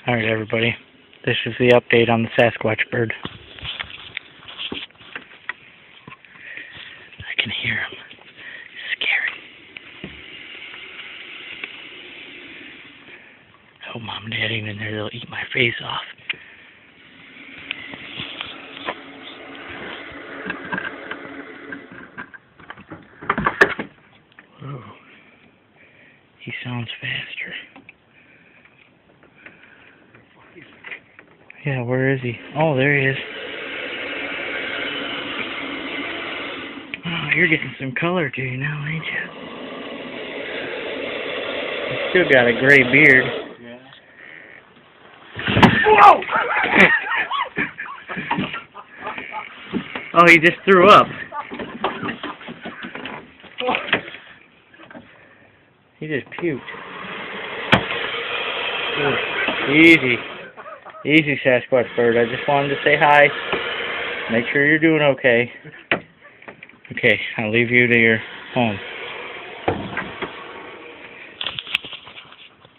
Alright everybody, this is the update on the Sasquatch bird. I can hear him. It's scary. I hope Mom and Dad ain't in there, they'll eat my face off. Whoa. He sounds faster. Yeah, where is he? Oh, there he is. Oh, you're getting some color to you now, ain't you? You still got a gray beard. Yeah. Whoa! Oh, he just threw up. He just puked. Ooh, easy. Easy, Sasquatch bird. I just wanted to say hi. Make sure you're doing okay. Okay, I'll leave you to your home.